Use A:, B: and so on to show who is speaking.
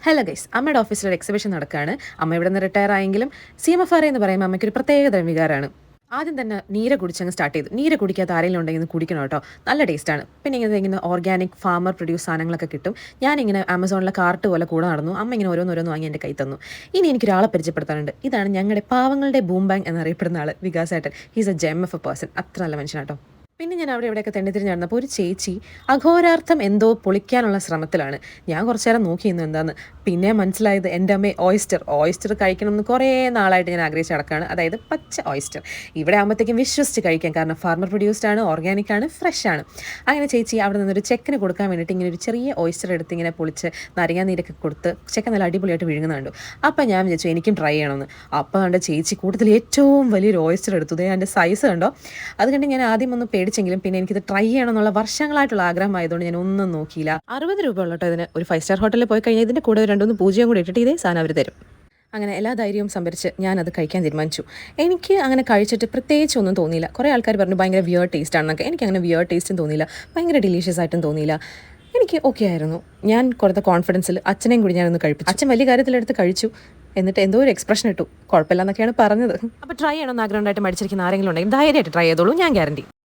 A: Hello guys, അമ്മയുടെ ഓഫീസിൽ ഒരു എക്സിബിഷൻ നടക്കുകയാണ്. അമ്മ ഇവിടെ നിന്ന് റിട്ടയർ ആയെങ്കിലും CMFR എന്ന് പറയുമ്പോൾ അമ്മയ്ക്കൊരു പ്രത്യേക വികാരമാണ്. ആദ്യം തന്നെ നീര കുടിച്ചങ്ങ് സ്റ്റാർട്ട് ചെയ്തു. നീര കുടിക്കാത്ത ആരെങ്കിലും ഉണ്ടെങ്കിൽ കുടിക്കണം കേട്ടോ, നല്ല ടേസ്റ്റാണ്. പിന്നെ ഇങ്ങനെ ഓർഗാനിക് ഫാമർ പ്രൊഡ്യൂസ് സാധനങ്ങളൊക്കെ കിട്ടും. ഞാനിങ്ങനെ ആമസോണിലെ കാർട്ട് പോലെ കൂടെ നടന്നു. അമ്മ ഇങ്ങനെ ഓരോന്നോരോന്ന് വാങ്ങി എൻ്റെ കൈ തന്നു. ഇനി എനിക്കൊരാളെ പരിചയപ്പെടുത്താനുണ്ട്. ഇതാണ് ഞങ്ങളുടെ പാവങ്ങളുടെ ബൂം ബാങ് എന്നറിയപ്പെടുന്ന ആൾ, വികാസേട്ടൻ. He's a gem of a person. അത്ര നല്ല മനുഷ്യനാട്ടോ. പിന്നെ ഞാൻ അവിടെ ഇവിടെയൊക്കെ തെണ്ടിത്തിരിഞ്ഞ് നടന്നപ്പോൾ ഒരു ചേച്ചി അഘോരാർത്ഥം എന്തോ പൊളിക്കാനുള്ള ശ്രമത്തിലാണ്. ഞാൻ കുറച്ചു നേരം നോക്കിയിരുന്നു എന്താന്ന്. പിന്നെ മനസ്സിലായത് എൻ്റെ അമ്മ ഓയിസ്റ്റർ കഴിക്കണമെന്ന് കുറേ നാളായിട്ട് ഞാൻ ആഗ്രഹിച്ച് നടക്കുകയാണ്. അതായത് പച്ച ഓയിസ്റ്റർ. ഇവിടെ ആകുമ്പോഴത്തേക്കും വിശ്വസിച്ച് കഴിക്കാം, കാരണം ഫാർമർ പ്രൊഡ്യൂസ്ഡ് ആണ്, ഓർഗാനിക് ആണ്, ഫ്രഷ് ആണ്. അങ്ങനെ ചേച്ചി അവിടെ നിന്നൊരു ചെക്കന് കൊടുക്കാൻ വേണ്ടിയിട്ട് ഇങ്ങനെ ഒരു ചെറിയ ഓയിസ്റ്റർ എടുത്ത് ഇങ്ങനെ പൊളിച്ച് നാരങ്ങാനീരൊക്കെ കൊടുത്ത് ചെക്കൻ നല്ല അടിപൊളിയായിട്ട് വിഴുങ്ങുന്നുണ്ട്. അപ്പം ഞാൻ വിചാരിച്ചു എനിക്കും ട്രൈ ചെയ്യണമെന്ന്. അപ്പോൾ കണ്ട ചേച്ചി കൂട്ടത്തിൽ ഏറ്റവും വലിയൊരു ഓയിസ്റ്റർ എടുത്തു. അതിൻ്റെ സൈസ് കണ്ടോ. അത് കണ്ട് ഞാൻ ആദ്യം ഒന്ന് പേടിച്ചെങ്കിലും പിന്നെ എനിക്കിത് ട്രൈ ചെയ്യണം എന്നുള്ള വർഷങ്ങളായിട്ടുള്ള ആഗ്രഹമായതുകൊണ്ട് ഞാൻ ഒന്നും നോക്കിയില്ല. 60 രൂപ ഉള്ളട്ടോ ഇതിന്. ഒരു 5 സ്റ്റാർ ഹോട്ടലിൽ പോയി കഴിഞ്ഞാൽ ഇതിൻ്റെ കൂടെ 2-3 പൂജ്യം കൂടി ഇട്ടിട്ട് ഇതേ സാധനം അവർ തരും. അങ്ങനെ എല്ലാ ധൈര്യവും സംഭരിച്ച് ഞാനത് കഴിക്കാൻ തീരുമാനിച്ചു. എനിക്ക് അങ്ങനെ കഴിച്ചിട്ട് പ്രത്യേകിച്ച് ഒന്നും തോന്നിയില്ല. കുറേ ആൾക്കാർ പറഞ്ഞു ഭയങ്കര വിയർ ടേസ്റ്റ് ആണെന്നൊക്കെ. എനിക്കങ്ങനെ വിയർ ടേസ്റ്റും തോന്നിയില്ല, ഭയങ്കര ഡിലീഷ്യസ് ആയിട്ടും തോന്നിയില്ല. എനിക്ക് ഓക്കെ ആയിരുന്നു. ഞാൻ കൊടുത്ത കോൺഫിഡൻസിൽ അച്ഛനെയും കൂടി ഞാനൊന്ന് കഴിപ്പിച്ചു. അച്ഛൻ വലിയ കാര്യത്തിലെടുത്ത് കഴിച്ചു. എന്നിട്ട് എന്തോ ഒരു എക്സ്പ്രഷൻ ഇട്ടു. കുഴപ്പമില്ല എന്നൊക്കെയാണ് പറഞ്ഞത്. അപ്പോൾ ട്രൈ ചെയ്യണമെന്ന് ആഗ്രഹമായിട്ട് മടിച്ചിരിക്കുന്ന ആരെങ്കിലും ഉണ്ടെങ്കിൽ ധൈര്യമായിട്ട് ട്രൈ ചെയ്തോളൂ, ഞാൻ ഗ്യാരണ്ടി.